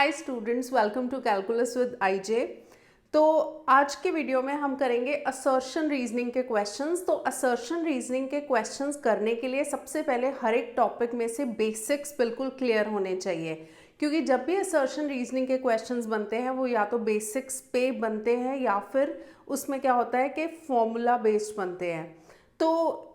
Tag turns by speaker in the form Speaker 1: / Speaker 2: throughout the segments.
Speaker 1: Hi students, welcome to calculus with IJ. तो आज के वीडियो में हम करेंगे असर्शन रीजनिंग के क्वेश्चंस। तो असर्शन रीजनिंग के क्वेश्चंस करने के लिए सबसे पहले हर एक टॉपिक में से बेसिक्स बिल्कुल क्लियर होने चाहिए, क्योंकि जब भी असर्शन रीजनिंग के क्वेश्चंस बनते हैं वो या तो बेसिक्स पे बनते हैं या फिर उसमें क्या होता है कि फॉर्मूला बेस्ड बनते हैं। तो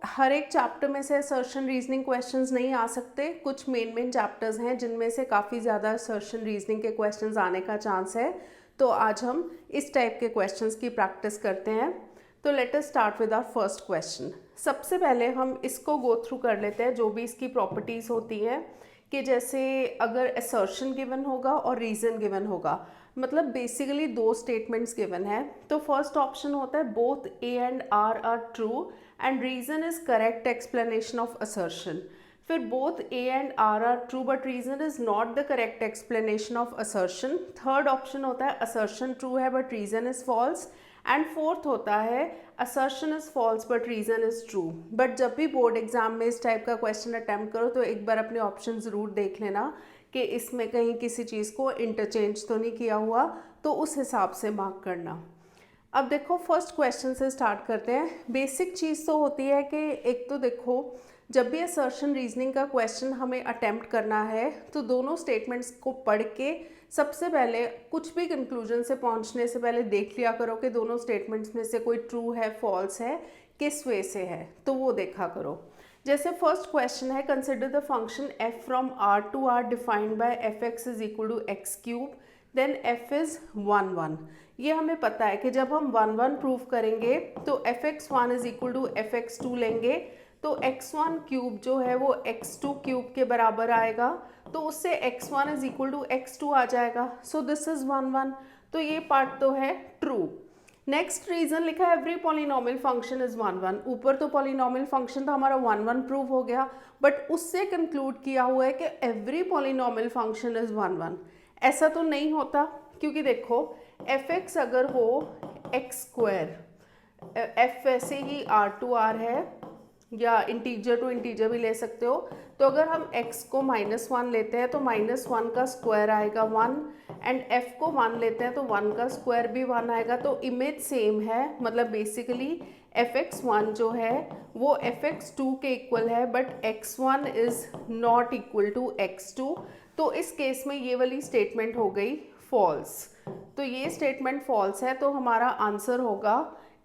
Speaker 1: हर एक चैप्टर में से असर्शन रीजनिंग क्वेश्चंस नहीं आ सकते। कुछ मेन चैप्टर्स हैं जिनमें से काफ़ी ज़्यादा असर्शन रीजनिंग के क्वेश्चंस आने का चांस है। तो आज हम इस टाइप के क्वेश्चंस की प्रैक्टिस करते हैं। तो let us start with our first question. सबसे पहले हम इसको गो थ्रू कर लेते हैं, जो भी इसकी प्रॉपर्टीज़ होती हैं, कि जैसे अगर असर्शन गिवन होगा और रीज़न गिवन होगा, मतलब बेसिकली दो स्टेटमेंट्स गिवन है। तो फर्स्ट ऑप्शन होता है both A and R true and reason is correct explanation of assertion. फिर both A and R true but reason is not the correct explanation of assertion. Third option होता है assertion true है but reason is false. And fourth होता है assertion is false but reason is true. But जब भी board exam में इस type का क्वेश्चन अटेम्प्ट करो तो एक बार अपने ऑप्शन ज़रूर देख लेना कि इसमें कहीं किसी चीज़ को इंटरचेंज तो नहीं किया हुआ, तो उस हिसाब से मार्क करना। अब देखो फर्स्ट क्वेश्चन से स्टार्ट करते हैं। बेसिक चीज़ तो होती है कि एक तो देखो, जब भी असर्शन रीजनिंग का क्वेश्चन हमें अटेम्प्ट करना है तो दोनों स्टेटमेंट्स को पढ़ के सबसे पहले कुछ भी कंक्लूजन से पहुंचने से पहले देख लिया करो कि दोनों स्टेटमेंट्स में से कोई ट्रू है, फॉल्स है, किस वे से है, तो वो देखा करो। जैसे फर्स्ट क्वेश्चन है, consider the function f from r to r defined by fx is equal to x cube then f is 1 1। ये हमें पता है कि जब हम 1 1 प्रूव करेंगे तो fx1 is equal to fx2 लेंगे तो x1 क्यूब जो है वो x2 क्यूब के बराबर आएगा, तो उससे x1 is equal to x2 आ जाएगा। सो दिस इज 1 1, तो ये पार्ट तो है ट्रू। नेक्स्ट रीजन लिखा है एवरी पॉलिनोमियल फंक्शन इज 1 1। ऊपर तो पॉलिनोमियल फंक्शन तो हमारा 1 1 प्रूव हो गया, बट उससे कंक्लूड किया हुआ है कि एवरी पॉलिनोमियल फंक्शन इज 1 1। ऐसा तो नहीं होता, क्योंकि देखो fx अगर हो एक्स स्क्वायर, f वैसे ही r टू r है या इंटीजर टू इंटीजर भी ले सकते हो, तो अगर हम x को -1 लेते हैं तो -1 का स्क्वायर आएगा 1, एंड f को 1 लेते हैं तो 1 का स्क्वायर भी 1 आएगा। तो इमेज सेम है, मतलब बेसिकली fx1 जो है वो fx2 के इक्वल है, but x1 is not equal to x2। तो इस केस में ये वाली स्टेटमेंट हो गई फॉल्स। तो ये स्टेटमेंट फॉल्स है, तो हमारा आंसर होगा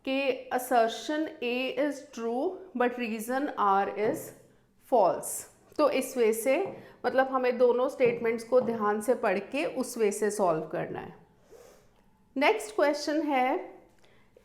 Speaker 1: कि assertion A is true but reason R is false. तो इस वे से मतलब हमें दोनों स्टेटमेंट्स को ध्यान से पढ़ के उस वे से सॉल्व करना है। नेक्स्ट क्वेश्चन है,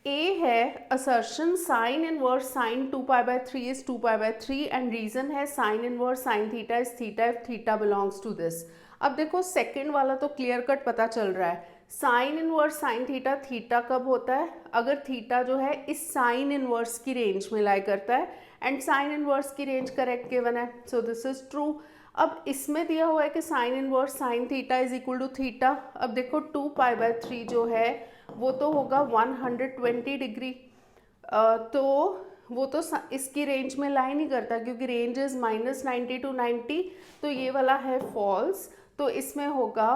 Speaker 1: A है assertion sine inverse sine 2π/3 is 2π/3 and reason है sine inverse sine theta is theta if theta belongs to this. अब देखो सेकंड वाला तो क्लियर कट पता चल रहा है, sine inverse sine theta, theta कब होता है अगर थीटा जो है इस साइन इनवर्स की रेंज में लाई करता है, एंड साइन इनवर्स की रेंज करेक्ट गिवन है, सो दिस इज ट्रू। अब इसमें दिया हुआ है कि sine inverse sine theta is equal to theta. अब देखो 2π/3 जो है वो तो होगा 120 डिग्री, तो वो तो इसकी रेंज में लाई नहीं करता, क्योंकि रेंज इज -90 to 90, तो ये वाला है फॉल्स। तो इसमें होगा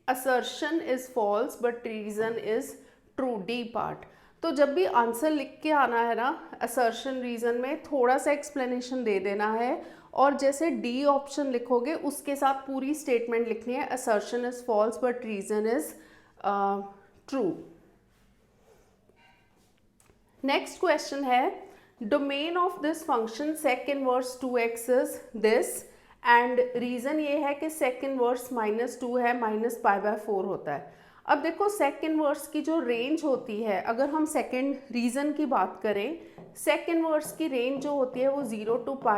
Speaker 1: assertion is false but reason is true, D part. तो जब भी आंसर लिख के आना है ना असर्शन रीजन में, थोड़ा सा एक्सप्लेनेशन दे देना है, और जैसे डी ऑप्शन लिखोगे उसके साथ पूरी स्टेटमेंट लिखनी है, assertion is false but reason is true. Next question है, domain of this function sec inverse 2x is this, and reason ये है कि सेक इनवर्स -2 है, -π/4 होता है। अब देखो सेक इनवर्स की जो रेंज होती है, अगर हम सेकेंड रीजन की बात करें, सेक इनवर्स की रेंज जो होती है वो 0 to π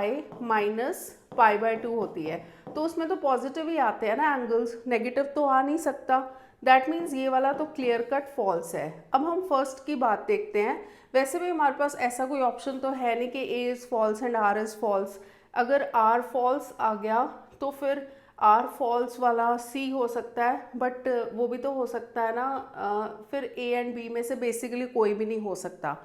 Speaker 1: -π/2 होती है, तो उसमें तो पॉजिटिव ही आते हैं ना एंगल्स, नेगेटिव तो आ नहीं सकता। दैट मीन्स ये वाला तो क्लियर कट फॉल्स है। अब हम फर्स्ट की बात देखते हैं। वैसे भी हमारे पास ऐसा कोई ऑप्शन तो है नहीं कि A is false and R is false. अगर R फॉल्स आ गया तो फिर R फॉल्स वाला C हो सकता है, बट वो भी तो हो सकता है ना, फिर A एंड B में से बेसिकली कोई भी नहीं हो सकता।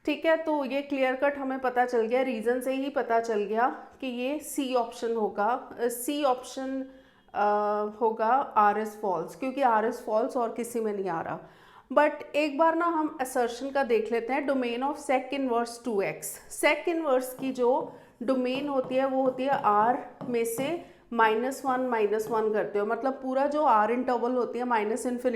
Speaker 1: ठीक है, तो ये क्लियर कट हमें पता चल गया, रीज़न से ही पता चल गया कि ये C ऑप्शन होगा। C ऑप्शन होगा आर इज़ फॉल्स, क्योंकि आर इज़ फॉल्स और किसी में नहीं आ रहा। बट एक बार ना हम असर्शन का देख लेते हैं, domain of sec inverse 2x। Sec inverse की जो डोमेन होती है वो होती है आर में से -1 करते हो, मतलब पूरा जो आर इंटरवल होती है -∞ to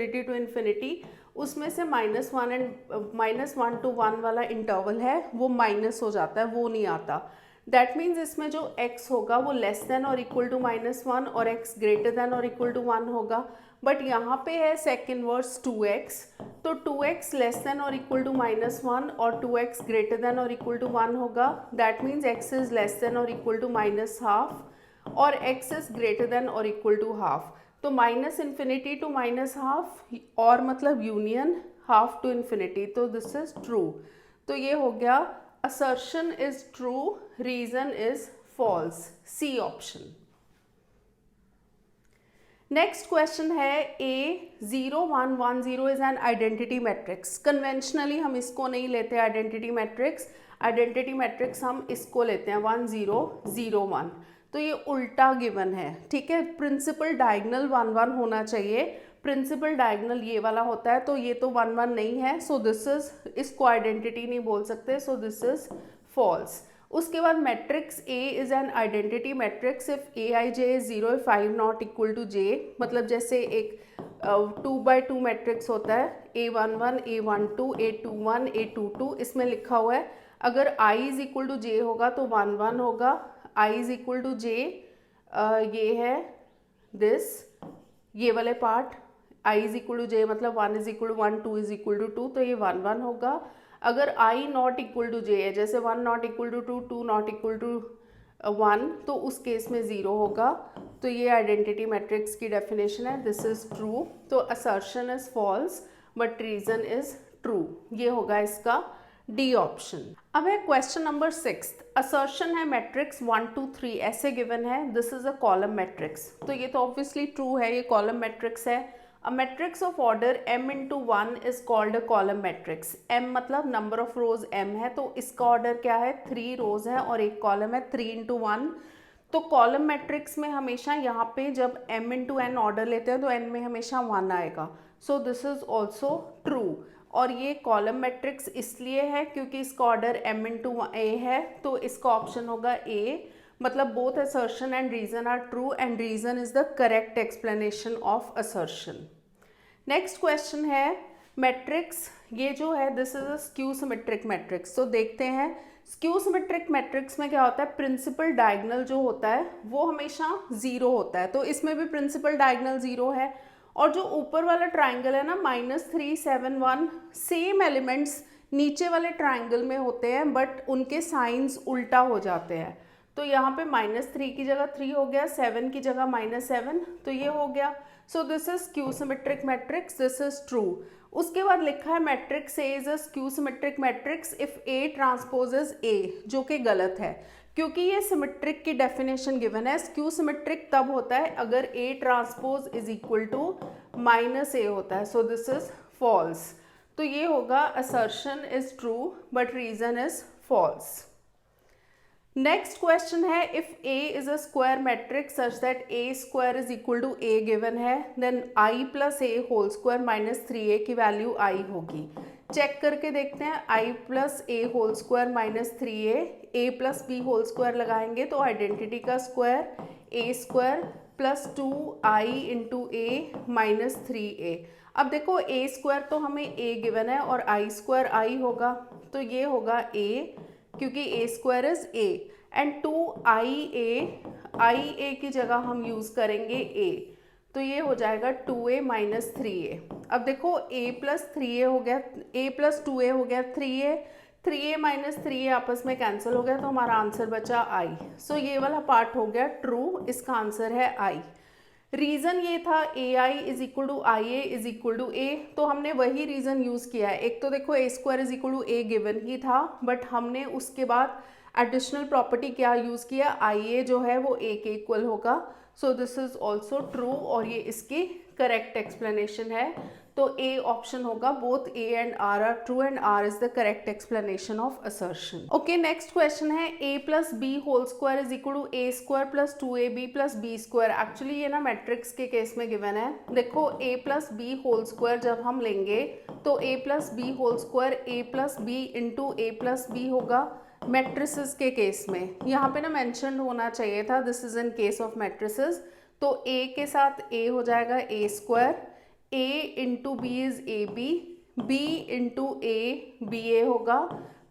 Speaker 1: ∞, उसमें से -1 to 1 वाला इंटरवल है वो माइनस हो जाता है, वो नहीं आता। दैट मीन्स इसमें जो x होगा वो लेस देन और इक्वल टू -1 और x ग्रेटर देन और इक्वल टू 1 होगा। बट यहाँ पे है सेक इनवर्स 2x, तो 2x लेस देन और इक्वल टू -1 और 2x ग्रेटर देन और इक्वल टू 1 होगा। That means x is less than और इक्वल टू -½ और x इज ग्रेटर देन और इक्वल टू ½ तो -∞ to -½ और मतलब यूनियन ½ to ∞, तो दिस इज ट्रू। तो ये हो गया assertion is true, reason is false, C option. Next question है A0110 is an identity matrix. Conventionally हम इसको नहीं लेते आइडेंटिटी मैट्रिक्स, आइडेंटिटी मैट्रिक्स हम इसको लेते हैं 1001। तो ये उल्टा गिवन है, ठीक है। प्रिंसिपल डायगनल 1 1 होना चाहिए, प्रिंसिपल डायगनल ये वाला होता है, तो ये तो 1 1 नहीं है, सो दिस इज, इसको आइडेंटिटी नहीं बोल सकते, सो दिस इज फॉल्स। उसके बाद matrix A is an identity matrix if Aij is 0 if I not equal to J। मतलब जैसे एक 2x2 मैट्रिक्स होता है, A11 A12 A21 A22, इसमें लिखा हुआ है अगर I is equal to J होगा तो 1 1 होगा, I is equal to J ये है दिस, ये वाले part, I is equal to J मतलब 1 is equal to 1 2 is equal to 2, तो ये 1 1 होगा। अगर I not equal to J है, जैसे 1 not equal to 2 2 not equal to 1, तो उस केस में 0 होगा। तो ये आइडेंटिटी मैट्रिक्स की डेफिनेशन है, दिस इज ट्रू। तो assertion is false but reason is true, ये होगा इसका डी ऑप्शन। अब है क्वेश्चन नंबर 6। असर्शन है मैट्रिक्स 1 2 3 ऐसे गिवन है, this is a column matrix, तो ये तो ऑब्वियसली ट्रू है, ये कॉलम मैट्रिक्स है। A matrix of order m into 1 is called a column matrix। m मतलब नंबर ऑफ रोज m है, तो इसका ऑर्डर क्या है, 3 रोज है और एक कॉलम है 3 into 1। तो कॉलम मैट्रिक्स में हमेशा यहाँ पे जब m into n ऑर्डर लेते हैं तो n में हमेशा 1 आएगा, सो दिस इज ऑल्सो ट्रू। और ये कॉलम मैट्रिक्स इसलिए है क्योंकि इसका ऑर्डर m into a है, तो इसका ऑप्शन होगा a। मतलब both assertion and reason are true and reason is the correct explanation of assertion। Next question है मैट्रिक्स, ये जो है this is a skew symmetric matrix. तो देखते हैं स्क्यू सिमेट्रिक मैट्रिक्स में क्या होता है, प्रिंसिपल डायगोनल जो होता है वो हमेशा 0 होता है, तो इसमें भी प्रिंसिपल डायगोनल 0 है। और जो ऊपर वाला ट्राइंगल है ना -3 7 1, सेम एलिमेंट्स नीचे वाले ट्राइंगल में होते हैं बट उनके साइंस उल्टा हो जाते हैं। तो यहाँ पे -3 की जगह 3 हो गया, 7 की जगह -7, तो ये हो गया। So this is skew symmetric matrix, this is true. उसके बाद लिखा है matrix A is a skew symmetric matrix if A transposes A, जो कि गलत है क्योंकि ये सिमेट्रिक की डेफिनेशन गिवन है। स्क्यू सिमेट्रिक तब होता है अगर A transpose is equal to -A होता है, सो दिस इज फॉल्स। तो ये होगा assertion is true but reason is false. Next question है if A is a square matrix such that A square is equal to A given है, then I plus A whole square -3A की value I होगी। Check करके देखते हैं, I plus A whole square -3A, A plus B whole square लगाएंगे तो identity का square A square plus 2I into A -3A। अब देखो A स्क्वायर तो हमें A गिवन है और I स्क्वायर I होगा, तो ये होगा A क्योंकि A square is A and 2IA की जगह हम यूज़ करेंगे A, तो ये हो जाएगा 2A -3A। अब देखो A प्लस 3A हो गया, A प्लस 2A हो गया 3A, 3A -3A आपस में कैंसिल हो गया, तो हमारा आंसर बचा I। सो ये वाला पार्ट हो गया ट्रू, इसका आंसर है I। रीज़न ये था AI is equal to IA is equal to A, तो हमने वही रीज़न यूज़ किया है। एक तो देखो A square is equal to A given ही था, बट हमने उसके बाद एडिशनल प्रॉपर्टी क्या यूज़ किया, IA जो है वो A के इक्वल होगा, so this is also true और ये इसकी करेक्ट एक्सप्लेनेशन है, तो ए ऑप्शन होगा, both A and R true and R is the correct explanation of assertion. Okay, next question है A plus B whole square is equal to A square plus 2ab plus B square. Actually ये ना matrix के case में given है। देखो A plus B whole square जब हम लेंगे तो A plus B whole square A plus B into A plus B होगा मैट्रिसेस के केस में। यहाँ पे ना मेंशन होना चाहिए था, this is in case of matrices. तो ए के साथ ए हो जाएगा A square, a into B is A B, b into A B A होगा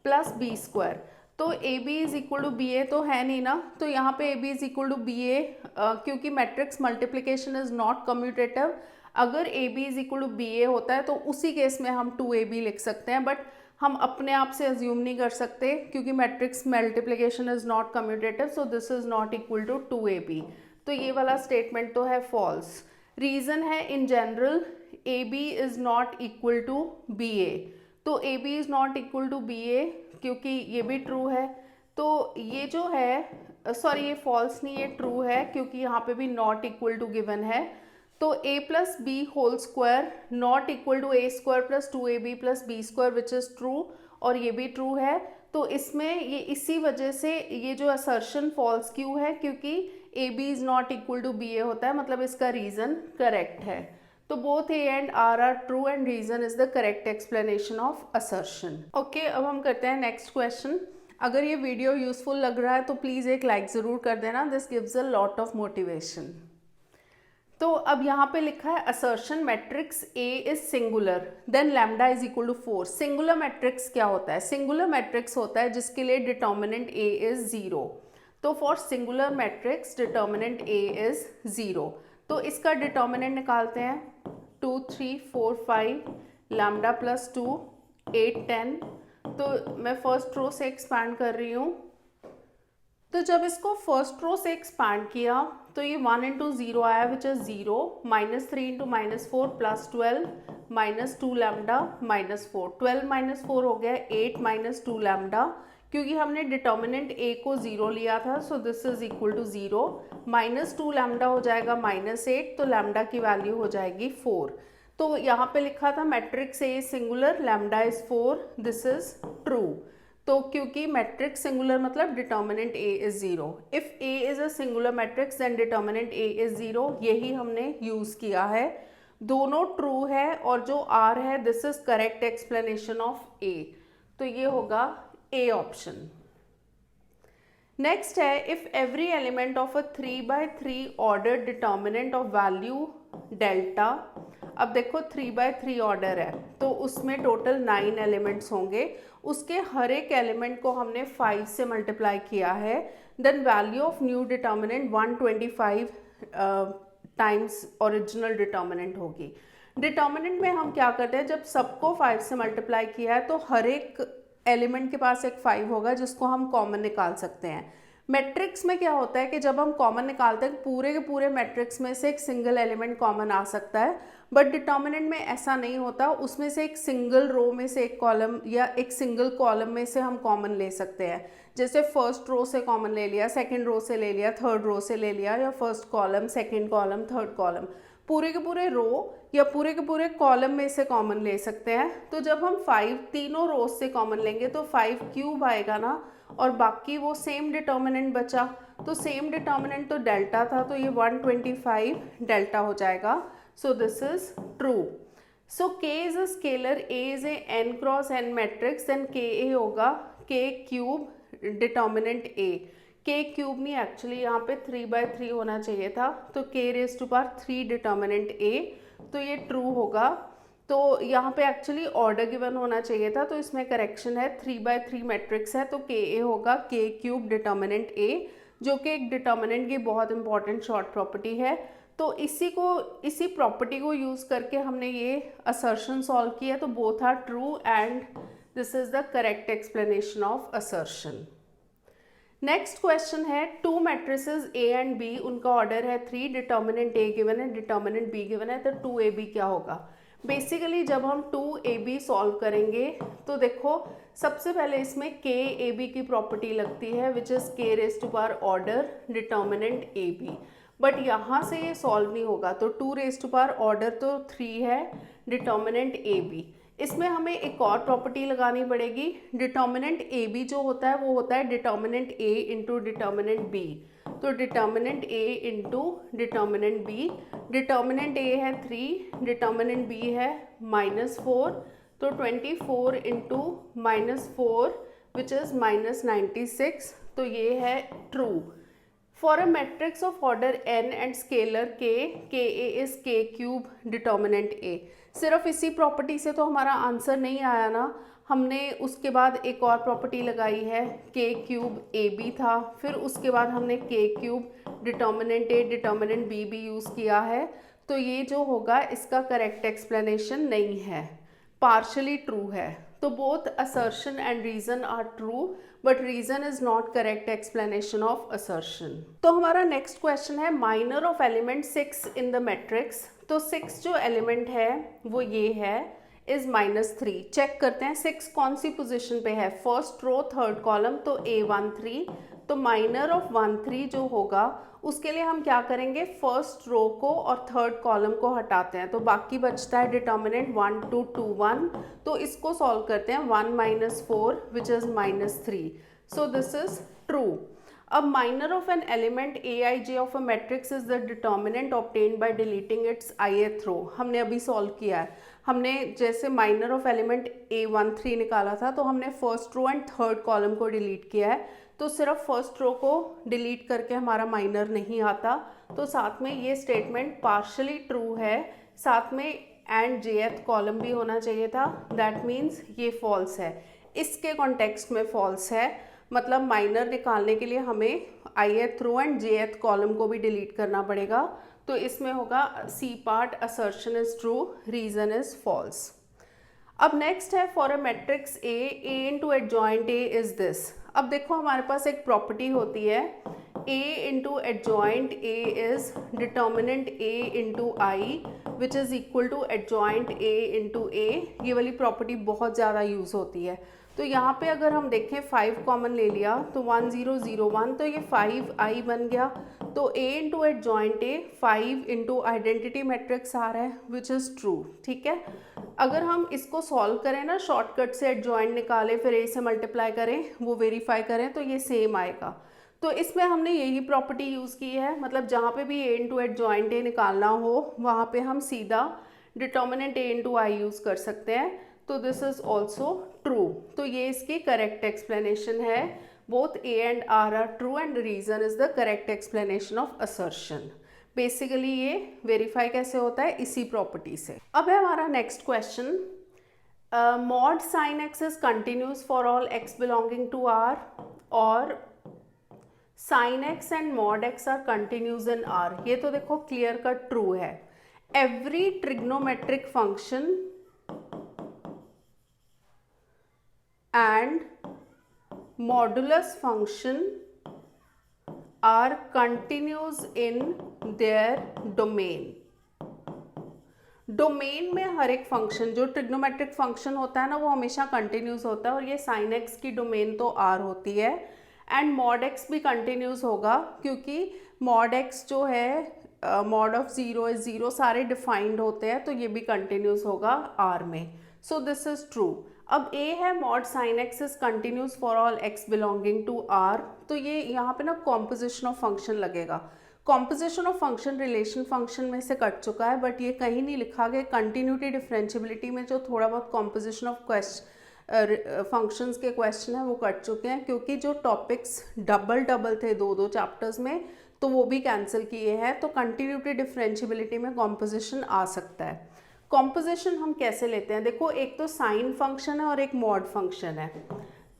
Speaker 1: प्लस बी स्क्वायर। तो A B is equal to B A तो है नहीं ना, तो यहाँ पे A B is equal to B A, क्योंकि matrix multiplication is not commutative. अगर A B is equal to B A होता है तो उसी केस में हम 2ab लिख सकते हैं, बट हम अपने आप से अज्यूम नहीं कर सकते क्योंकि matrix multiplication is not commutative, so this is not equal to 2ab। तो ये वाला स्टेटमेंट तो है फॉल्स। रीज़न है in general A B is not equal to B A, तो A B is not equal to B A क्योंकि ये भी ट्रू है। तो ये जो है सॉरी ये फॉल्स नहीं, ये ट्रू है क्योंकि यहाँ पे भी नॉट इक्वल टू गिवन है। तो A plus B whole square not equal to A square plus 2ab plus B square which is true, और ये भी ट्रू है। तो इसमें ये इसी वजह से ये जो असर्शन फॉल्स क्यों है, क्योंकि A B is not equal to B A होता है, मतलब इसका रीज़न करेक्ट है। तो both A and R true and reason is the correct explanation of assertion. Okay, अब हम करते हैं नेक्स्ट क्वेश्चन। अगर ये वीडियो यूजफुल लग रहा है तो प्लीज़ एक लाइक ज़रूर कर देना, this gives a lot of motivation. तो अब यहाँ पे लिखा है assertion matrix A is singular then lambda is equal to 4। Singular matrix क्या होता है? सिंगुलर मैट्रिक्स होता है जिसके लिए डिटर्मिनेंट ए इज 0। तो for singular matrix determinant A is 0। तो इसका डिटर्मिनेंट निकालते हैं, 2 3 4 5 लैम्डा प्लस 2 8 10। तो मैं फर्स्ट रो से एक्सपैंड कर रही हूँ। तो जब इसको फर्स्ट रो से एक्सपैंड किया तो ये 1 इंटू 0 आया which is 0, -3 into -4 plus 12 -2 lambda -4, 12 -4 हो गया 8 -2 लैम्डा, क्योंकि हमने डिटर्मिनेंट ए को 0 लिया था, so this is equal to 0, -2 lambda हो जाएगा -8, तो लैम्डा की वैल्यू हो जाएगी 4। तो यहाँ पे लिखा था matrix A singular lambda is 4, this is true. तो क्योंकि मैट्रिक्स सिंगुलर मतलब determinant A is 0, if A is a singular matrix then determinant A is 0, यही हमने यूज किया है। दोनों ट्रू है और जो आर है this is correct explanation of A, तो ये होगा ए ऑप्शन। नेक्स्ट है if every element of a 3x3 order determinant of value delta. अब देखो 3x3 ऑर्डर है तो उसमें टोटल 9 एलिमेंट्स होंगे, उसके हर एक एलिमेंट को हमने 5 से मल्टीप्लाई किया है, then value of new determinant 125 times original determinant होगी। डिटर्मिनेंट में हम क्या करते हैं, जब सबको 5 से मल्टीप्लाई किया है तो हर एक एलिमेंट के पास एक 5 होगा जिसको हम कॉमन निकाल सकते हैं। मैट्रिक्स में क्या होता है कि जब हम कॉमन निकालते हैं पूरे के पूरे मैट्रिक्स में से एक सिंगल एलिमेंट कॉमन आ सकता है, बट डिटर्मिनेंट में ऐसा नहीं होता, उसमें से एक सिंगल रो में से एक कॉलम या एक सिंगल कॉलम में से हम कॉमन ले सकते हैं। जैसे फर्स्ट रो से कॉमन ले लिया, सेकंड रो से ले लिया, थर्ड रो से ले लिया, या first column second column third column, पूरे के पूरे रो या पूरे के पूरे कॉलम में से कॉमन ले सकते हैं। तो जब हम 5 तीनों रो से कॉमन लेंगे तो 5 क्यूब आएगा ना, और बाकी वो सेम डिटर्मिनेंट बचा, तो सेम डिटर्मिनेंट तो डेल्टा था, तो ये 125 डेल्टा हो जाएगा। So this is true. So k is a scalar, a is a n cross n matrix, then k a होगा k cube determinant a। k cube नहीं, एक्चुअली यहाँ पे 3x3 होना चाहिए था, तो k raise to power 3 determinant a, तो ये ट्रू होगा। तो यहाँ पे एक्चुअली ऑर्डर गिवन होना चाहिए था, तो इसमें करेक्शन है, 3x3 मैट्रिक्स है तो k a होगा k क्यूब डिटर्मिनेंट a, जो कि एक डिटर्मिनेंट की बहुत इंपॉर्टेंट शॉर्ट प्रॉपर्टी है। तो इसी प्रॉपर्टी को यूज़ करके हमने ये असर्शन सॉल्व किया, तो both are true and this is the correct explanation of assertion. Next question है two matrices A and B, उनका ऑर्डर है 3, डिटर्मिनेंट A गिवन है, डिटर्मिनेंट B गिवन है, तो 2AB क्या होगा। बेसिकली जब हम 2AB सॉल्व करेंगे तो देखो सबसे पहले इसमें KAB की प्रॉपर्टी लगती है which is k raise to power order determinant AB, but यहाँ से ये सॉल्व नहीं होगा। तो 2 रेज़ टू पावर ऑर्डर तो 3 है, डिटर्मिनेंट ए बी। इसमें हमें एक और प्रॉपर्टी लगानी पड़ेगी। डिटर्मिनेंट ए बी जो होता है वो होता है डिटर्मिनेंट ए इंटू डिटर्मिनेंट बी। तो डिटर्मिनेंट ए इंटू डिटर्मिनेंट बी, डिटर्मिनेंट ए है 3, डिटर्मिनेंट बी है -4, तो 24 इंटू -4 विच इज़ -96, तो ये है true. For a matrix of order n and scalar k, ka is k cube determinant a। सिर्फ इसी प्रॉपर्टी से तो हमारा आंसर नहीं आया ना, हमने उसके बाद एक और प्रॉपर्टी लगाई है, k क्यूब ए बी था, फिर उसके बाद हमने k cube determinant a determinant b भी यूज़ किया है। तो ये जो होगा इसका करेक्ट एक्सप्लेनेशन नहीं है, पार्शली ट्रू है। तो both assertion and reason are true, but reason is not correct explanation of assertion. तो हमारा नेक्स्ट क्वेश्चन है minor of element 6 in the matrix. तो 6 जो एलिमेंट है वो ये है, इज -3। चेक करते हैं 6 कौन सी पोजीशन पे है, फर्स्ट रो थर्ड कॉलम, तो A13। तो माइनर ऑफ 13 जो होगा उसके लिए हम क्या करेंगे, फर्स्ट रो को और थर्ड कॉलम को हटाते हैं, तो बाकी बचता है डिटर्मिनेंट 1 2 2 1। तो इसको सॉल्व करते हैं, 1 - 4 which is -3। So this is true. अब minor of an element aij of a matrix is the determinant obtained by deleting its ith row. हमने अभी सॉल्व किया है, हमने जैसे माइनर ऑफ एलिमेंट A13 निकाला था तो हमने first row and third column को डिलीट किया है। तो सिर्फ फर्स्ट रो को डिलीट करके हमारा माइनर नहीं आता, तो साथ में ये स्टेटमेंट पार्शली ट्रू है, साथ में एंड jth कॉलम भी होना चाहिए था, दैट मीन्स ये फॉल्स है, इसके कॉन्टेक्स्ट में फॉल्स है। मतलब माइनर निकालने के लिए हमें ith row and jth column को भी डिलीट करना पड़ेगा। तो इसमें होगा C part, assertion is true, reason is false. अब नेक्स्ट है for a matrix A into adjoint A is this. अब देखो हमारे पास एक प्रॉपर्टी होती है, A into adjoint A is determinant A into I which is equal to adjoint A into A। ये वाली प्रॉपर्टी बहुत ज़्यादा यूज़ होती है। तो यहाँ पे अगर हम देखें 5 कॉमन ले लिया तो 1 0 0 1, तो ये 5i बन गया। तो A into adjoint A 5 into identity matrix आ रहा है विच इज़ ट्रू। ठीक है, अगर हम इसको सॉल्व करें ना, शॉर्टकट से एडजॉइंट निकालें फिर A से मल्टीप्लाई करें, वो वेरीफाई करें, तो ये सेम आएगा। तो इसमें हमने यही प्रॉपर्टी यूज़ की है, मतलब जहाँ पे भी A इंटू एडजॉइंट A निकालना हो वहाँ पे हम सीधा determinant A into I use कर सकते हैं। तो दिस इज ऑल्सो ट्रू। तो ये इसकी करेक्ट एक्सप्लेनेशन है, both A and R are true and reason is the correct explanation of assertion. Basically ये वेरीफाई कैसे होता है, इसी प्रॉपर्टी से। अब है हमारा next question, mod sine x is continuous for all x belonging to R, और sine x and mod x are continuous in R। ये तो देखो क्लियर कट ट्रू है। Every trigonometric function and modulus function are continuous in their domain। Domain में हर एक function, जो trigonometric function होता है ना, वो हमेशा कंटिन्यूस होता है, और ये साइन एक्स की डोमेन तो R होती है। एंड मॉड एक्स भी कंटिन्यूस होगा, क्योंकि मॉड एक्स जो है मॉड ऑफ 0 इज 0, सारे डिफाइंड होते हैं, तो ये भी कंटिन्यूस होगा R में। So this is true. अब A है mod sine x is continuous for all x belonging to R, तो ये यहाँ पे ना कॉम्पोजिशन ऑफ फंक्शन लगेगा। Composition of function relation function में से कट चुका है, बट ये कहीं नहीं लिखा गया। कंटिन्यूटी डिफरेंशियबिलिटी में जो थोड़ा बहुत कॉम्पोजिशन ऑफ फंक्शंस के क्वेश्चन है वो कट चुके हैं, क्योंकि जो टॉपिक्स डबल थे दो चैप्टर्स में, तो वो भी कैंसिल किए हैं। तो कंटिन्यूटी डिफरेंशियबिलिटी में कॉम्पोजिशन आ सकता है। कॉम्पोजिशन हम कैसे लेते हैं, देखो एक तो साइन फंक्शन है और एक मॉड फंक्शन है।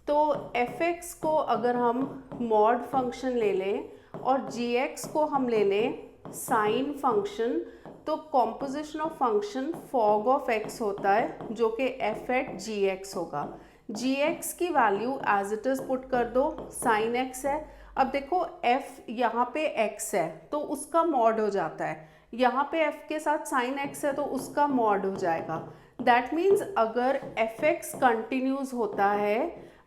Speaker 1: तो f(x) को अगर हम मॉड फंक्शन ले लें और g(x) को हम ले लें साइन फंक्शन, तो composition of function fog of x होता है, जो कि f(g(x) होगा। g(x) की value as it is put कर दो, साइन x है। अब देखो f यहाँ पे x है तो उसका मॉड हो जाता है, यहाँ पे f के साथ साइन x है तो उसका मॉड हो जाएगा। दैट मीन्स अगर f(x) कंटिन्यूस होता है,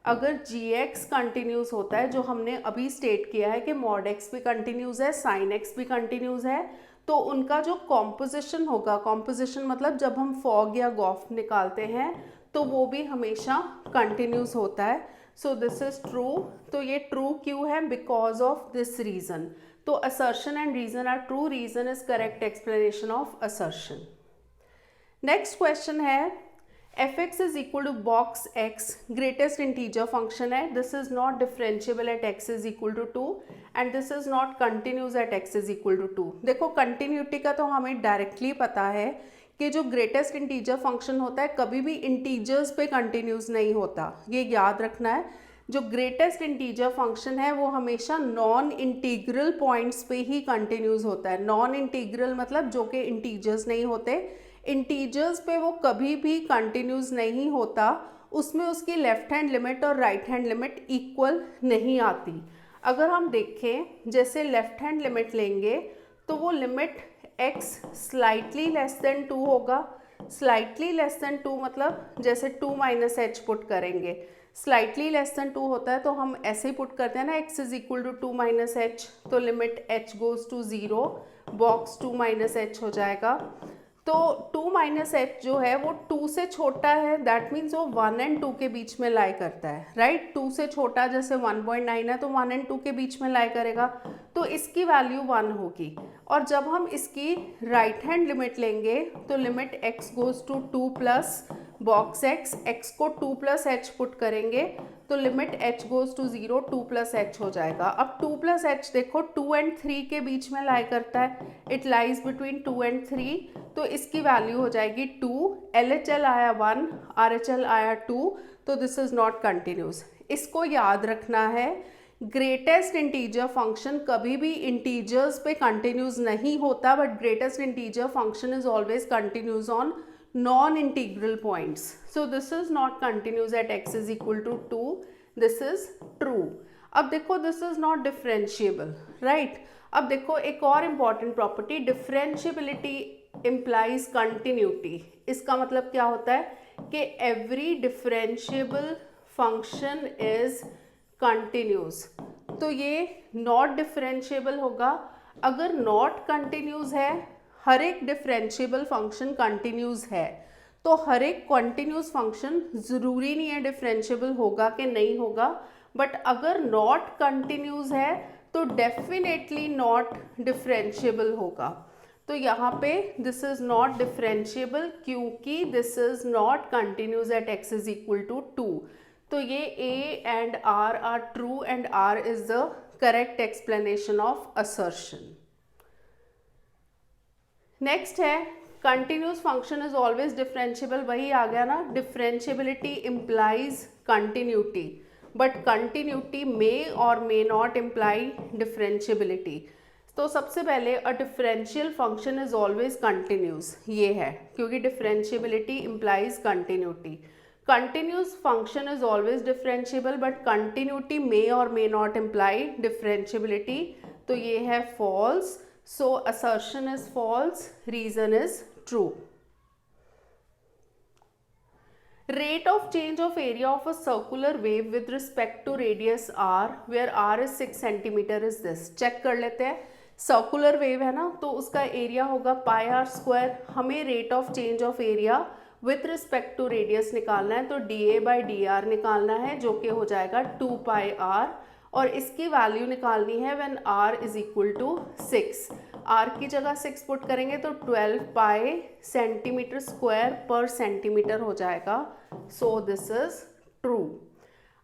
Speaker 1: अगर gx कंटिन्यूस होता है, जो हमने अभी स्टेट किया है कि mod x भी कंटिन्यूस है, sin x भी कंटिन्यूस है, तो उनका जो कॉम्पोजिशन होगा, कॉम्पोजिशन मतलब जब हम फॉग या गॉफ निकालते हैं तो वो भी हमेशा कंटिन्यूस होता है। So this is true. तो ये ट्रू क्यों है? Because of this reason. तो assertion and reason are true, reason is correct explanation of assertion. Next question है fx is equal to box x greatest integer function है, this is not differentiable at x is equal to 2 and this is not continuous at x is equal to 2। देखो continuity का तो हमें directly पता है कि जो ग्रेटेस्ट इंटीजर फंक्शन होता है कभी भी इंटीजर्स पे कंटिन्यूस नहीं होता, ये याद रखना है। जो ग्रेटेस्ट इंटीजर फंक्शन है वो हमेशा नॉन इंटीग्रल पॉइंट्स पे ही कंटिन्यूस होता है। नॉन इंटीग्रल मतलब जो कि इंटीजर्स नहीं होते, इंटीजर्स पे वो कभी भी कंटिन्यूस नहीं होता, उसमें उसकी लेफ्ट हैंड लिमिट और राइट हैंड लिमिट इक्वल नहीं आती। अगर हम देखें जैसे लेफ्ट हैंड लिमिट लेंगे तो वो limit x slightly less than 2 होगा। स्लाइटली लेस देन 2 मतलब जैसे 2 माइनस एच पुट करेंगे, स्लाइटली लेस देन 2 होता है तो हम ऐसे ही पुट करते हैं ना, x is equal to 2 minus h, तो limit h goes to 0, box 2 minus h हो जाएगा। तो 2 माइनस एच जो है वो 2 से छोटा है, दैट मीन्स वो 1 एंड 2 के बीच में लाई करता है, राइट। 2 से छोटा जैसे 1.9 है तो 1 एंड 2 के बीच में लाई करेगा, तो इसकी वैल्यू 1 होगी। और जब हम इसकी राइट हैंड लिमिट लेंगे तो limit x goes to 2 plus box x को 2 प्लस एच पुट करेंगे तो limit h goes to 0, 2 plus h हो जाएगा। अब 2 प्लस एच देखो 2 एंड 3 के बीच में लाई करता है, इट लाइज बिटवीन 2 एंड 3, तो इसकी वैल्यू हो जाएगी 2, LHL आया 1, RHL आया 2, तो दिस इज नॉट कंटिन्यूस। इसको याद रखना है, ग्रेटेस्ट इंटीजर फंक्शन कभी भी इंटीजर्स पे कंटिन्यूस नहीं होता, but greatest integer function is always continuous on non-integral points. So this is not continuous at x is equal to 2. This is true. अब देखो this is not differentiable, right? अब देखो एक और important property, differentiability implies continuity. इसका मतलब क्या होता है कि every differentiable function is continuous. तो ये not differentiable होगा। अगर not continuous है, हर एक डिफरेंशिएबल फंक्शन कंटिन्यूस है, तो हर एक कंटिन्यूस फंक्शन ज़रूरी नहीं है डिफरेंशिएबल होगा कि नहीं होगा, बट अगर नॉट कंटिन्यूस है तो डेफिनेटली नॉट डिफरेंशिएबल होगा। तो यहाँ पे दिस इज नॉट डिफरेंशिएबल क्योंकि this is not continuous at x is equal to 2। तो ये a and r are true and r is the correct explanation of assertion. Next है continuous function is always differentiable, वही आ गया ना, differentiability implies continuity, but continuity may or may not imply differentiability. तो सबसे पहले a differential function is always continuous, ये है क्योंकि differentiability implies continuity. Continuous function is always differentiable but continuity may or may not imply differentiability, तो ये है false. So assertion is false, reason is true. Rate of change of area of a circular wave with respect to radius r, where r is 6 centimeter is this. Check कर लेते हैं, circular wave है ना, तो उसका area होगा pi r square. हमें rate of change of area with respect to radius निकालना है, तो dA/dr निकालना है जो कि हो जाएगा 2 पाई r, और इसकी वैल्यू निकालनी है when r is equal to 6। r की जगह 6 पुट करेंगे तो 12 pi centimetre square per centimetre हो जाएगा। So this is true.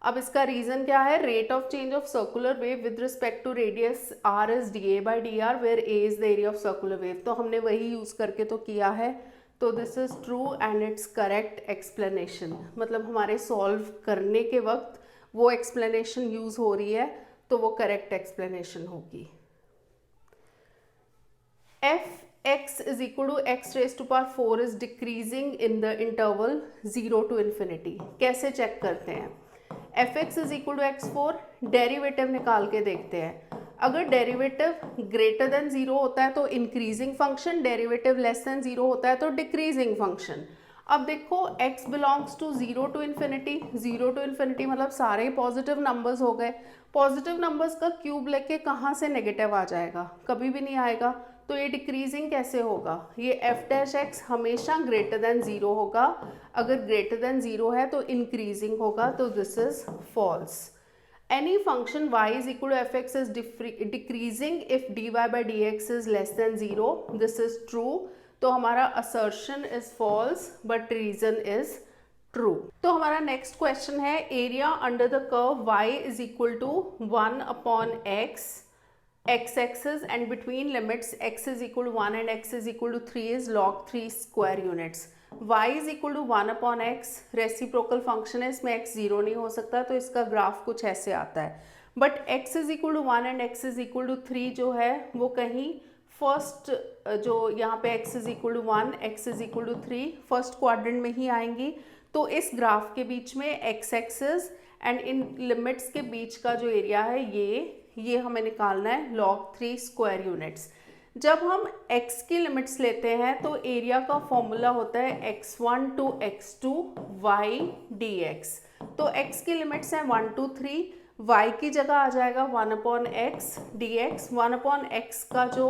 Speaker 1: अब इसका रीजन क्या है, rate of change of circular wave with respect to radius r is dA/dr where a is the area of circular wave, तो हमने वही use करके तो किया है, तो this is true and it's correct explanation. मतलब हमारे सॉल्व करने के वक्त वो एक्सप्लेनेशन यूज हो रही है तो वो करेक्ट एक्सप्लेनेशन होगी। f(x) is equal to x raise to power 4 is decreasing in the interval 0 to infinity। कैसे चेक करते हैं, f(x) is equal to x4, derivative निकाल के देखते हैं। अगर डेरिवेटिव ग्रेटर देन 0 होता है तो increasing function, derivative less than 0 होता है तो डिक्रीजिंग फंक्शन। अब देखो x belongs to 0 to infinity, 0 to infinity मतलब सारे ही पॉजिटिव नंबर्स हो गए। पॉजिटिव नंबर्स का क्यूब लेके कहाँ से नेगेटिव आ जाएगा, कभी भी नहीं आएगा। तो ये डिक्रीजिंग कैसे होगा, ये एफ डैश एक्स हमेशा ग्रेटर देन 0 होगा, अगर ग्रेटर देन 0 है तो इंक्रीजिंग होगा, तो this is false. Any function y is equal to fx is decreasing if dy by dx is less than 0. This is true. तो हमारा assertion is false but reason is true. तो हमारा next question है area under the curve y is equal to 1 upon x x-axis and between limits x is equal to 1 and x is equal to 3 is log 3 square units. y is equal to 1 upon x, reciprocal function है, इसमें x zero नहीं हो सकता, तो इसका graph कुछ ऐसे आता है। But x is equal to 1 and x is equal to 3 जो है वो कहीं फर्स्ट, जो यहाँ पे x is equal to 1 x is equal to 3 first quadrant में ही आएंगी। तो इस ग्राफ के बीच में x axis and in limits के बीच का जो एरिया है ये हमें निकालना है log 3 स्क्वायर यूनिट्स। जब हम x की लिमिट्स लेते हैं तो एरिया का फॉर्मूला होता है x1 to x2 y dx। तो x की लिमिट्स हैं 1 2 3, y की जगह आ जाएगा 1 upon x D x. 1 upon x का जो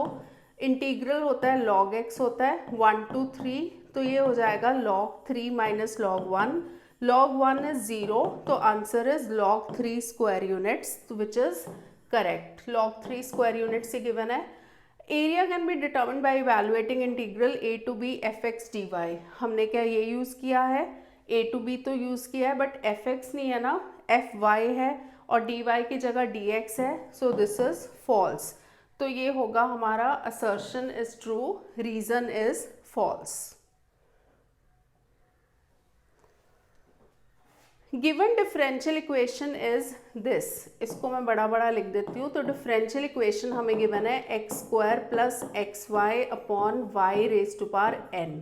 Speaker 1: इंटीग्रल होता है log x होता है 1 2 3, तो ये हो जाएगा log 3 minus log 1। log 1 is 0, तो answer is log 3 square units, which is correct. log 3 square units से गिवन है। Area can be determined by evaluating integral a to b fx dy। हमने क्या ये यूज़ किया है, a टू b तो use किया है, बट fx नहीं है ना, fy है और dy की जगह dx है, सो दिस इज फॉल्स। तो ये होगा हमारा assertion is true, reason is false. Given differential equation is this, इसको मैं बड़ा बड़ा लिख देती हूँ। तो डिफरेंशियल इक्वेशन हमें गिवन है x square plus x y upon y raise to power n।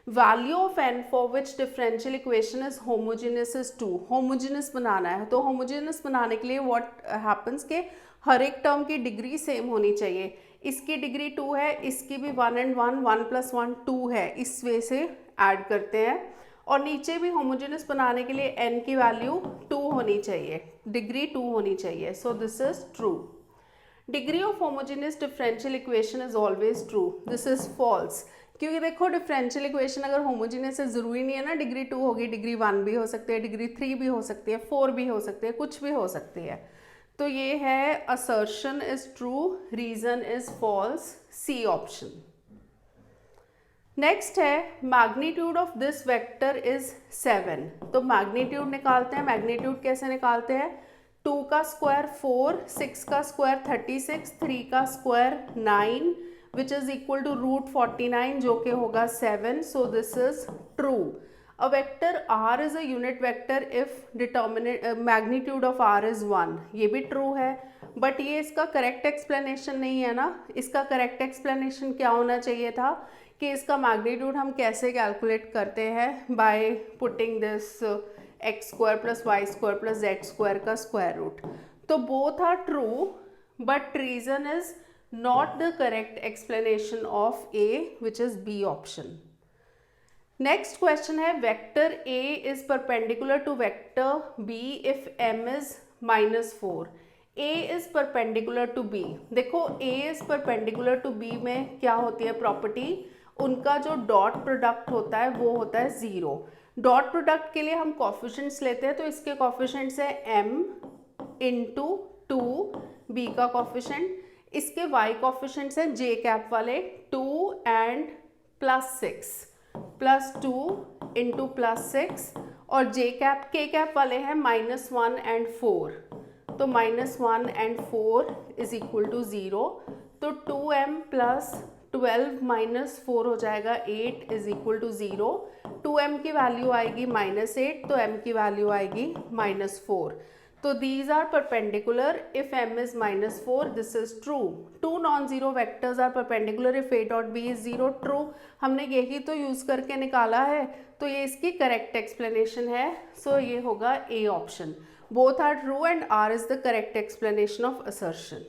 Speaker 1: Value of n for which differential equation is homogeneous is 2। Homogeneous बनाना है, तो होमोजेनियस बनाने के लिए व्हाट हैपन्स के हर एक टर्म की डिग्री सेम होनी चाहिए। इसकी डिग्री 2 है, इसकी भी 1 and 1 1 + 1 2 है, इस वे से ऐड करते हैं। और नीचे भी होमोजेनियस बनाने के लिए n की वैल्यू 2 होनी चाहिए, डिग्री 2 होनी चाहिए, so this is true. Degree of homogeneous differential equation is always true, this is false. क्योंकि देखो डिफरेंशियल इक्वेशन अगर होमोजेनियस है, ज़रूरी नहीं है ना डिग्री 2 होगी, डिग्री 1 भी हो सकती है, डिग्री 3 भी हो सकती है, 4 भी हो सकती है, कुछ भी हो सकती है। तो ये है assertion is true, reason is false, C option. Next है magnitude of this vector is 7। तो मैग्नीट्यूड निकालते हैं। मैग्नीट्यूड कैसे निकालते हैं, 2 का स्क्वायर 4, 6 का स्क्वायर 36, 3 का square 9 which is equal to √49 जो कि होगा 7, so this is true. A vector r is a unit vector if determinant magnitude of r is 1, ये भी ट्रू है, बट ये इसका करेक्ट एक्सप्लेनेशन नहीं है ना। इसका करेक्ट एक्सप्लेनेशन क्या होना चाहिए था कि इसका मैग्नीट्यूड हम कैसे कैलकुलेट करते हैं, by putting this x square plus y square plus z square का स्क्वायर रूट। तो both are true but reason is not the correct explanation of A which is B option. Next question है vector a is perpendicular to vector b if m is -4। a is perpendicular to b। देखो a is perpendicular to b में क्या होती है property, उनका जो dot product होता है वो होता है 0। डॉट प्रोडक्ट के लिए हम कॉफिशेंट्स लेते हैं, तो इसके कॉफिशेंट्स है m इंटू 2 b का कॉफिशेंट, इसके y कॉफिशेंट्स हैं j कैप वाले 2 एंड +6 +2 इंटू +6, और j कैप k कैप वाले हैं -1 एंड 4, तो -1 एंड 4 इज इक्वल टू 0। तो 2m + 12 - 4 हो जाएगा 8 इज इक्वल टू 0। 2m की वैल्यू आएगी -8, तो m की वैल्यू आएगी -4। तो these are perpendicular if m is -4, this is true. 2 non zero vectors are perpendicular if a dot b is 0, true. हमने यही तो यूज करके निकाला है, तो ये इसकी करेक्ट एक्सप्लेनेशन है, सो ये होगा A option. Both are true and r is the correct explanation of assertion.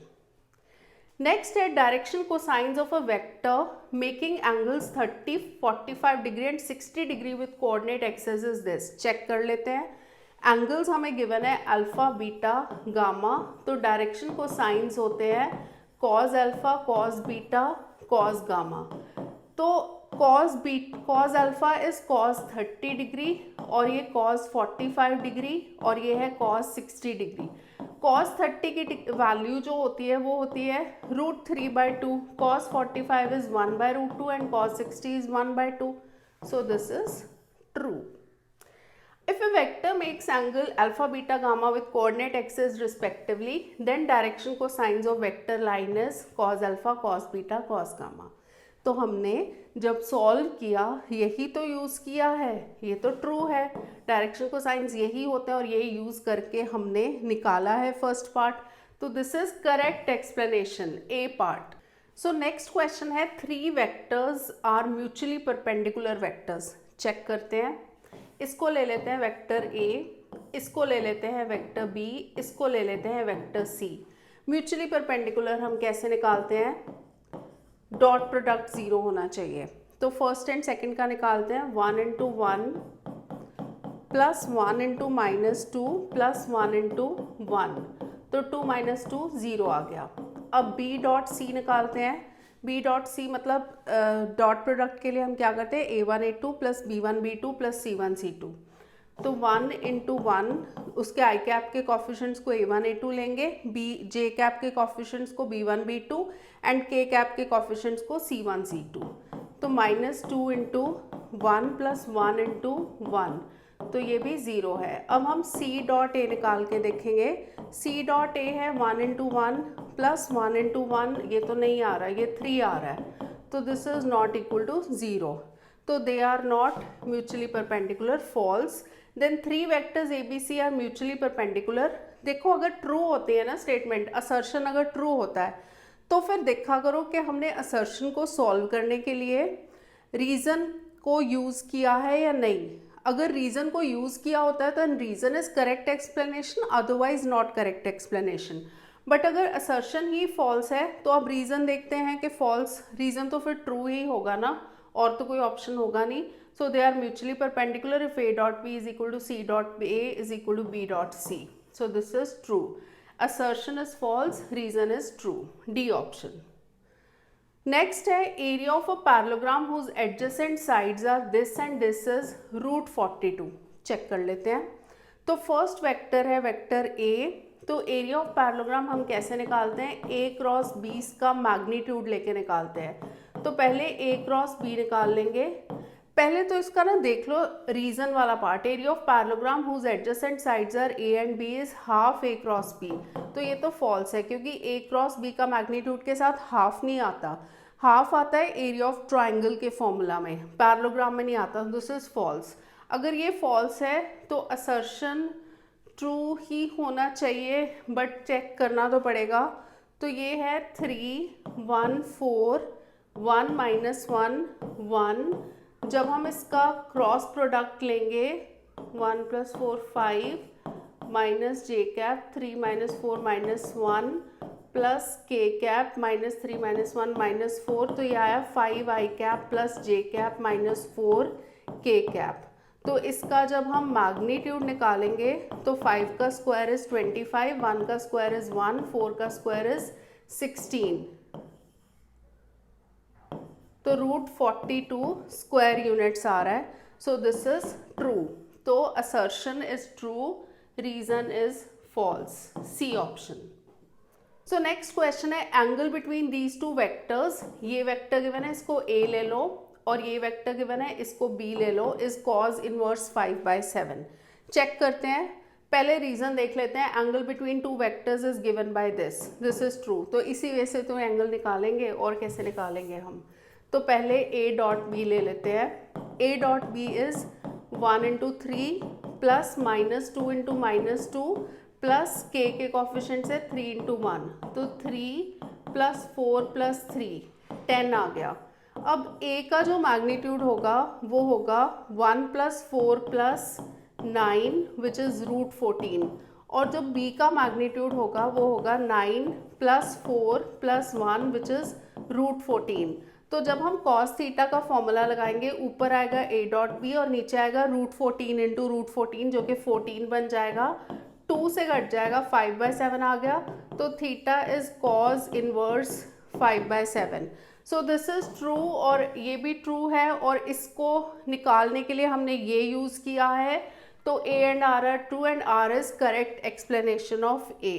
Speaker 1: Next है direction cosines of a vector making angles 30, 45 degree and 60 degree with coordinate axes is this. Check कर लेते हैं। Angles हमें given है alpha, beta, gamma. तो direction cosines होते हैं cos alpha, cos beta, cos gamma. तो cos alpha is cos 30 degree और ये कॉस 45 डिग्री और ये है कॉस 60 डिग्री। कॉस 30 की वैल्यू जो होती है वो होती है √3/2, cos 45 is 1/√2 and cos 60 is 1/2. So this is true. If a vector makes angle alpha, beta, gamma with coordinate axes respectively, then direction cosines of vector line is cos alpha, cos beta, cos gamma. तो हमने जब solve किया यही तो use किया है, ये तो ट्रू है। डायरेक्शन कोसाइंस यही होते हैं और यही यूज़ करके हमने निकाला है फर्स्ट पार्ट। तो this is correct explanation, A part. So next question है 3 vectors are mutually perpendicular vectors. Check करते हैं। इसको ले लेते हैं वेक्टर ए, इसको ले लेते हैं वेक्टर बी, इसको ले लेते हैं वेक्टर सी। म्यूचुअली परपेंडिकुलर हम कैसे निकालते हैं? डॉट प्रोडक्ट 0 होना चाहिए। तो फर्स्ट एंड सेकंड का निकालते हैं। 1 × 1 प्लस 1 × -2 प्लस 1 × 1, तो 2 - 2 0 आ गया। अब बी डॉट सी निकालते हैं। बी डॉट सी मतलब डॉट प्रोडक्ट के लिए हम क्या करते हैं? a1 a2 plus b1 b2 plus c1 c2। तो 1 × 1 उसके आई कैप के कॉफिशेंट्स को a1 a2 लेंगे, बी जे कैप के कॉफिशेंट्स को b1 b2 एंड के कैप के कॉफिशेंट्स को c1 c2। तो -2 × 1 प्लस 1 × 1, तो ये भी 0 है। अब हम सी डॉट ए निकाल के देखेंगे। सी डॉट ए है 1 × 1 प्लस 1 × 1, ये तो नहीं आ रहा है, ये 3 आ रहा है। तो this is not equal to 0। तो they are not mutually perpendicular, false. Then 3 vectors A B C are mutually perpendicular. देखो अगर ट्रू होती है ना स्टेटमेंट, असर्शन अगर ट्रू होता है तो फिर देखा करो कि हमने असर्शन को सॉल्व करने के लिए रीज़न को यूज़ किया है या नहीं। अगर रीज़न को यूज़ किया होता है तो reason is correct explanation, otherwise not correct explanation. But अगर असर्शन ही फॉल्स है तो अब रीज़न देखते हैं कि फॉल्स रीज़न तो फिर ट्रू ही होगा ना, और तो कोई ऑप्शन होगा नहीं। So they are mutually perpendicular if a dot b is equal to c dot a is equal to b dot c. So this is true. Assertion is false, reason is true. D option. Next है area of a parallelogram whose adjacent sides are this and this is √42। Check कर लेते हैं। तो first vector है vector a. तो area of parallelogram हम कैसे निकालते हैं? a क्रॉस b का मैग्नीट्यूड लेके निकालते हैं। तो पहले a क्रॉस b निकाल लेंगे। पहले तो इसका ना देख लो रीजन वाला part. Area of parallelogram whose adjacent sides are a and b इज हाफ a क्रॉस b। तो ये तो फॉल्स है क्योंकि a क्रॉस b का मैग्नीट्यूड के साथ हाफ नहीं आता। हाफ आता है एरिया ऑफ ट्राइंगल के फॉर्मूला में, पैरेललोग्राम में नहीं आता। This is false. अगर ये फॉल्स है तो असर्शन ट्रू ही होना चाहिए, बट चेक करना तो पड़ेगा। तो ये है 3 1 4 1 -1 1। जब हम इसका क्रॉस प्रोडक्ट लेंगे 1 + 4 5 माइनस जे कैप 3 - 4 -1 प्लस के कैप -3 -1 -4, तो ये आया 5 आई कैप प्लस जे कैप -4 के कैप। तो इसका जब हम मैग्नीट्यूड निकालेंगे तो 5 का स्क्वायर इज 25, 1 का स्क्वायर इज 1, 4 का स्क्वायर इज 16, तो √42 स्क्वायर यूनिट्स आ रहा है। So this is true. तो assertion is true, reason is false, C option. So next question है angle between these two vectors. ये वेक्टर गिवन है, इसको a ले लो, और ये वेक्टर गिवन है, इसको b ले लो, इज cos इनवर्स 5/7। चेक करते हैं। पहले रीजन देख लेते हैं। Angle between two vectors is given by this is true. तो इसी वजह से तो एंगल निकालेंगे, और कैसे निकालेंगे हम? तो पहले a डॉट b ले लेते हैं। a dot b is 1 × 3 plus -2 × -2 plus k के कॉफिशिएंट से 3 × 1, तो 3 + 4 + 3 10 आ गया। अब a का जो मैग्नीट्यूड होगा वो होगा 1 + 4 + 9 विच इज़ √14, और जो b का मैग्नीट्यूड होगा वो होगा 9 +4 + 1 विच इज़ √14। तो जब हम cos थीटा का फॉर्मूला लगाएंगे, ऊपर आएगा a.b और नीचे आएगा √14 इंटू √14 जो कि 14 बन जाएगा। 2 से घट जाएगा, 5/7 आ गया। तो theta is cos inverse 5/7। So this is true और ये भी ट्रू है, और इसको निकालने के लिए हमने ये यूज़ किया है। तो A and R are true and R is correct explanation of A।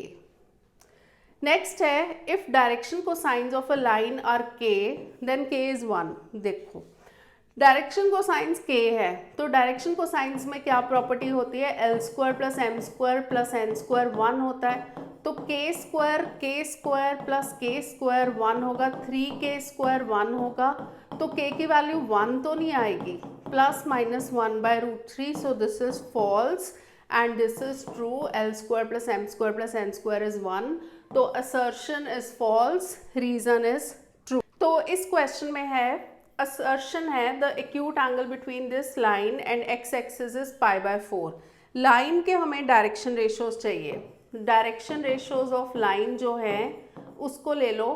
Speaker 1: Next है, if direction cosines of a line are k then k is 1। देखो डायरेक्शन कोसाइंस k है, तो डायरेक्शन कोसाइंस में क्या प्रॉपर्टी होती है, l² + m² + n² 1 होता है। तो k² plus k² 1 होगा, 3k² 1 होगा। तो k की वैल्यू 1 तो नहीं आएगी, ±1/√3। So this is false and this is true, l² + m² + n² is 1। तो assertion is false, reason is true। तो इस क्वेश्चन में है, assertion है the acute angle between this line and x-axis is π/4। Line के हमें डायरेक्शन रेशियोज चाहिए। Direction ratios of line जो है उसको ले लो,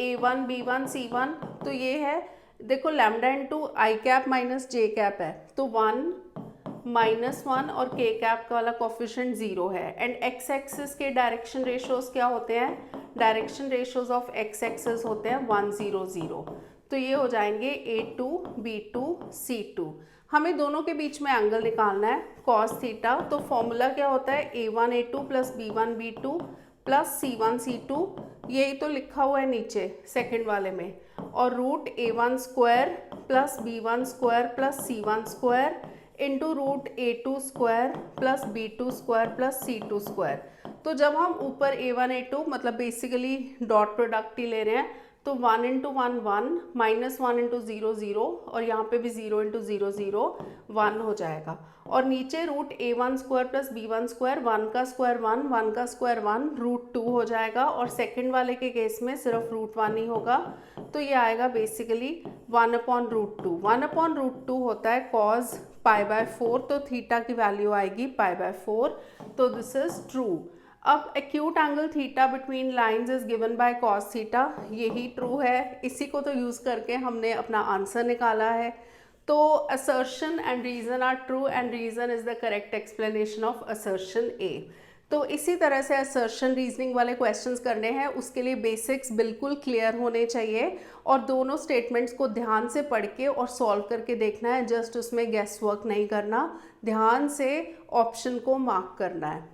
Speaker 1: a1 b1 c1। तो ये है, देखो लैम्डा इंटू आई कैप माइनस जे कैप है, तो 1 -1 और k कैप का वाला कोफिशिएंट 0 है। एंड x एक्सिस के डायरेक्शन रेशियोज क्या होते हैं, direction ratios of x axis होते हैं 1 0 0। तो ये हो जाएंगे a2 b2 c2। हमें दोनों के बीच में एंगल निकालना है cos थीटा। तो फॉर्मूला क्या होता है, a1 a2 + b1 b2 + c1 c2। यही तो लिखा हुआ है नीचे सेकंड वाले में, और √a1² + b1² + c1² into √a2² + b2² + c2²। तो जब हम ऊपर a1 a2 मतलब बेसिकली डॉट प्रोडक्ट ही ले रहे हैं, तो 1 × 1 1 -1 × 0 0, और यहाँ पे भी 0 × 0 0 1 हो जाएगा। और नीचे √a1² + b1², 1 का स्क्वायर 1, 1 का स्क्वायर 1, √2 हो जाएगा। और सेकंड वाले के केस में सिर्फ √1 ही होगा। तो ये आएगा बेसिकली 1/√2। 1/√2 होता है cos π/4, तो थीटा की वैल्यू आएगी π/4। तो दिस इज ट्रू। अब acute angle theta between lines is given by cos theta, यही ट्रू है। इसी को तो यूज़ करके हमने अपना आंसर निकाला है। तो assertion and reason are true and reason is the correct explanation of assertion A। तो इसी तरह से असर्शन रीजनिंग वाले क्वेश्चंस करने हैं, उसके लिए बेसिक्स बिल्कुल क्लियर होने चाहिए, और दोनों स्टेटमेंट्स को ध्यान से पढ़ के और सॉल्व करके देखना है। जस्ट उसमें गेस वर्क नहीं करना, ध्यान से ऑप्शन को मार्क करना है।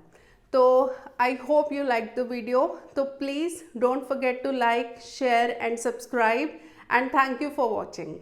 Speaker 1: तो I hope you like the video. तो please don't forget to like, share and subscribe, and thank you for watching.